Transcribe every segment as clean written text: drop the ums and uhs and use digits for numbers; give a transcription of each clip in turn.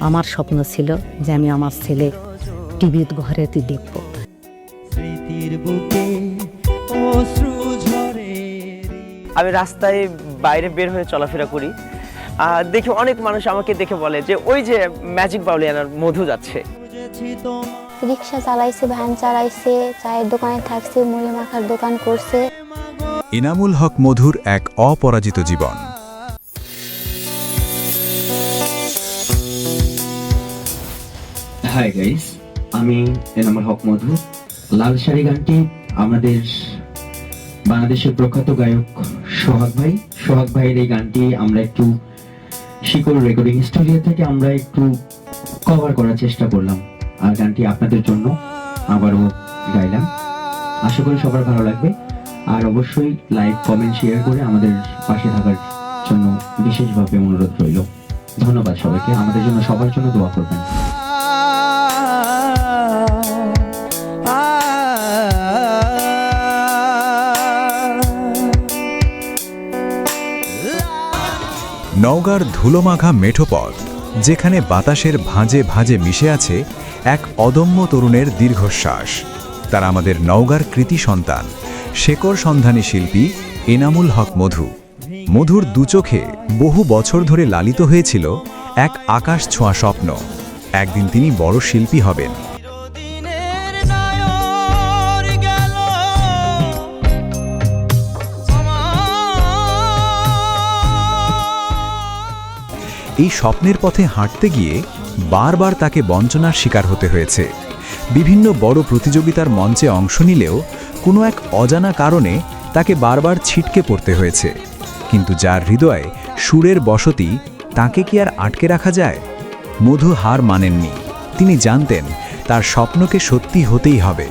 আমার স্বপ্ন ছিল যে আমি আমার ছেলে টিভির ঘরেতে দেখব। স্মৃতির বুকে অশ্রু ঝরে। আমি রাস্তায় বাইরে বের হয়ে চলাফেরা করি, দেখি অনেক মানুষ আমাকে দেখে বলে যে ওই যে ম্যাজিক বাউলিয়ানার মধু যাচ্ছে। রিক্সা চালাইছে, ভ্যান চালাইছে, চায়ের দোকানে থাকছে, মুড়ি মাখার দোকান করছে। এনামুল হক মধুর এক অপরাজিত জীবন। হাই গাইস, আমি এনামুল হক মধু। লাল শাড়ি গানটি আমাদের বাংলাদেশের প্রখ্যাত গায়ক সোহাগ ভাইয়ের এই গানটি আমরা একটু শিকড় রেকর্ডিং স্টুডিও থেকে আমরা একটু কভার করার চেষ্টা করলাম, আর গানটি আপনাদের জন্য আবারও গাইলাম। আশা করি সবার ভালো লাগবে, আর অবশ্যই লাইক, কমেন্ট, শেয়ার করে আমাদের পাশে থাকার জন্য বিশেষভাবে অনুরোধ রইল। ধন্যবাদ সবাইকে, আমাদের জন্য সবার জন্য দোয়া করবেন। নওগাঁর ধুলোমাখা মেঠো পথ, যেখানে বাতাসের ভাঁজে ভাঁজে মিশে আছে এক অদম্য তরুণের দীর্ঘশ্বাস। তারা আমাদের নওগাঁর কৃতি সন্তান, শেকড় সন্ধানী শিল্পী এনামুল হক মধু। মধুর দুচোখে বহু বছর ধরে লালিত হয়েছিল এক আকাশ ছোঁয়া স্বপ্ন, একদিন তিনি বড় শিল্পী হবেন। এই স্বপ্নের পথে হাঁটতে গিয়ে বারবার তাকে বঞ্চনার শিকার হতে হয়েছে। বিভিন্ন বড় প্রতিযোগিতার মঞ্চে অংশ নিলেও কোনো এক অজানা কারণে তাকে বারবার ছিটকে পড়তে হয়েছে। কিন্তু যার হৃদয়ে সুরের বসতি, তাকে কি আর আটকে রাখা যায়? মধু হার মানেননি। তিনি জানতেন তার স্বপ্নকে সত্যি হতেই হবে।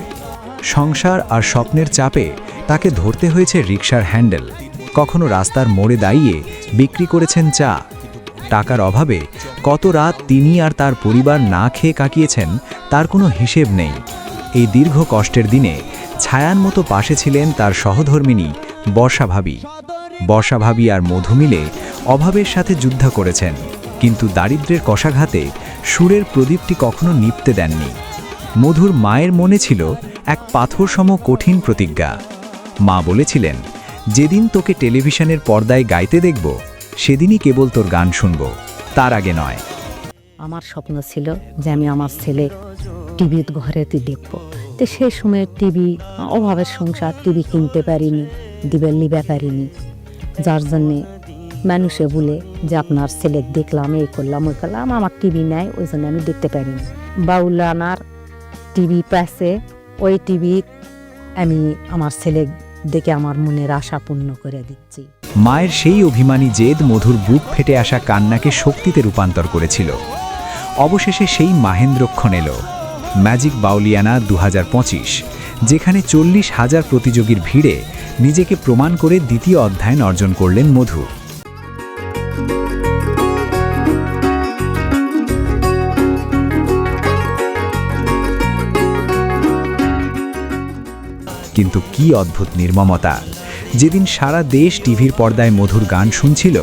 সংসার আর স্বপ্নের চাপে তাকে ধরতে হয়েছে রিকশার হ্যান্ডেল, কখনো রাস্তার মোড়ে দাঁড়িয়ে বিক্রি করেছেন চা। টাকার অভাবে কত রাত তিনি আর তার পরিবার না খেয়ে কাটিয়েছেন তার কোনো হিসেব নেই। এই দীর্ঘ কষ্টের দিনে ছায়ার মতো পাশে ছিলেন তার সহধর্মিণী বর্ষা ভাবী আর মধু মিলে অভাবের সাথে যুদ্ধ করেছেন, কিন্তু দারিদ্র্যের কষাঘাতে সুরের প্রদীপটি কখনো নিভতে দেননি। মধুর মায়ের মনে ছিল এক পাথরসম কঠিন প্রতিজ্ঞা। মা বলেছিলেন, যেদিন তোকে টেলিভিশনের পর্দায় গাইতে দেখব, সেদিনই কেবল তোর গান শুনব, তার আগে নয়। আমার স্বপ্ন ছিল যে আমি আমার ছেলে টিভির ঘরেতে দেখব। তো সেই সময় টিভি, অভাবের সংসার, টিভি কিনতে পারিনি, নিতে পারিনি। যার জন্যে মানুষে বলে যে আপনার ছেলে দেখলাম, এই করলাম ওই করলাম, আমার টিভি নেয়, ওই জন্য আমি দেখতে পারিনি। বাউলানার টিভি পাশে, ওই টিভি আমি আমার ছেলে দেখে আমার মনের আশা পূর্ণ করে দিচ্ছি। মায়ের সেই অভিমানী জেদ মধুর বুক ফেটে আসা কান্নাকে শক্তিতে রূপান্তর করেছিল। অবশেষে সেই মাহেন্দ্রক্ষণ এলো, ম্যাজিক বাউলিয়ানা 2025, যেখানে 40,000 প্রতিযোগীর ভিড়ে নিজেকে প্রমাণ করে দ্বিতীয় অধ্যায়ন অর্জন করলেন মধু। কিন্তু কি অদ্ভুত নির্মমতা! যেদিন সারা দেশ টিভির পর্দায় মধুর গান শুনছিল,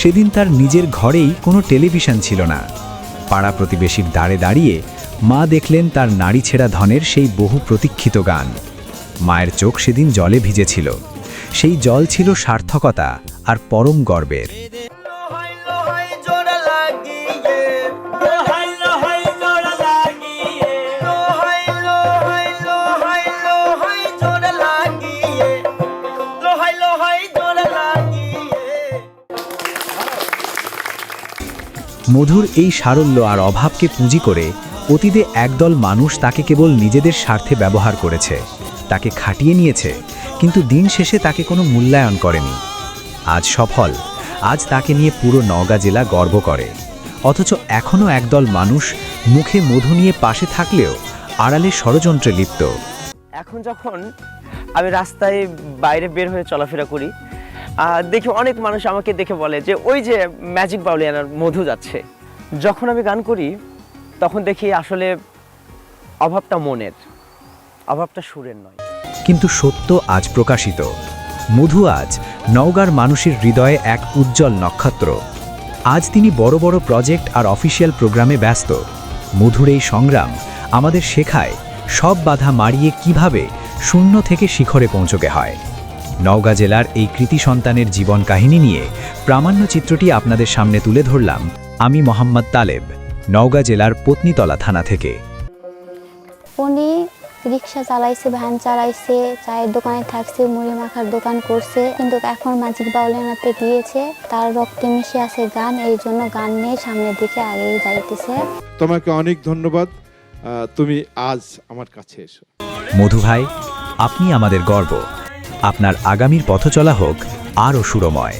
সেদিন তার নিজের ঘরেই কোনো টেলিভিশন ছিল না। পাড়া প্রতিবেশীর দাঁড়ে দাঁড়িয়ে মা দেখলেন তার নারী ছেঁড়া ধনের সেই বহু প্রতীক্ষিত গান। মায়ের চোখ সেদিন জলে ভিজেছিল। সেই জল ছিল সার্থকতা আর পরম গর্বের। মধুর এই সারল্য আর অভাবকে পুঁজি করে অতীতে একদল মানুষ তাকে কেবল নিজেদের স্বার্থে ব্যবহার করেছে, তাকে খাটিয়ে নিয়েছে, কিন্তু দিন শেষে তাকে কোনো মূল্যায়ন করেনি। আজ সফল, আজ তাকে নিয়ে পুরো নওগাঁ জেলা গর্ব করে। অথচ এখনও একদল মানুষ মুখে মধু নিয়ে পাশে থাকলেও আড়ালে ষড়যন্ত্রে লিপ্ত। এখন যখন আমি রাস্তায় বাইরে বের হয়ে চলাফেরা করি, দেখি অনেক মানুষ আমাকে দেখে বলে যে ওই যে ম্যাজিক বাউলিয়ানার মধু যাচ্ছে। যখন আমি গান করি তখন দেখি আসলে অভাবটা মনের, অভাবটা সুরের নয়। কিন্তু সত্য আজ প্রকাশিত। মধু আজ নওগাঁর মানুষের হৃদয়ে এক উজ্জ্বল নক্ষত্র। আজ তিনি বড় বড় প্রজেক্ট আর অফিসিয়াল প্রোগ্রামে ব্যস্ত। মধুর এই সংগ্রাম আমাদের শেখায় সব বাধা মারিয়ে কিভাবে শূন্য থেকে শিখরে পৌঁছতে হয়। নওগাঁ জেলার এই কৃতি সন্তানের জীবন কাহিনী নিয়ে প্রামাণ্য চিত্রটি আপনাদের সামনে তুলে ধরলাম আমি মোহাম্মদ তালেব, নওগাঁ জেলার পত্নীতলা থানা থেকে। উনি রিক্সা চালাইছে, ভ্যান চালাইছে, চায়ের দোকানে থাকছে, মুড়ি মাখার দোকান করছে, কিন্তু এখন ম্যাজিক বাউলিয়ানাতে গিয়েছে। তার রক্তে মিশে আছে গান, এই জন্য গান নিয়ে সামনের দিকে আগেই যাইতেছে। তোমাকে অনেক ধন্যবাদ, তুমি আজ আমার কাছে এসো। মধু ভাই, আপনি আমাদের গর্ব। আপনার আগামীর পথ চলা হোক আরও সুরময়।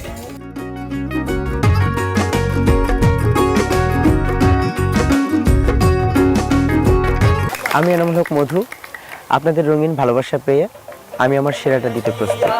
আমি এনামুল হক মধু, আপনাদের রঙিন ভালোবাসা পেয়ে আমি আমার সেরাটা দিতে প্রস্তুত।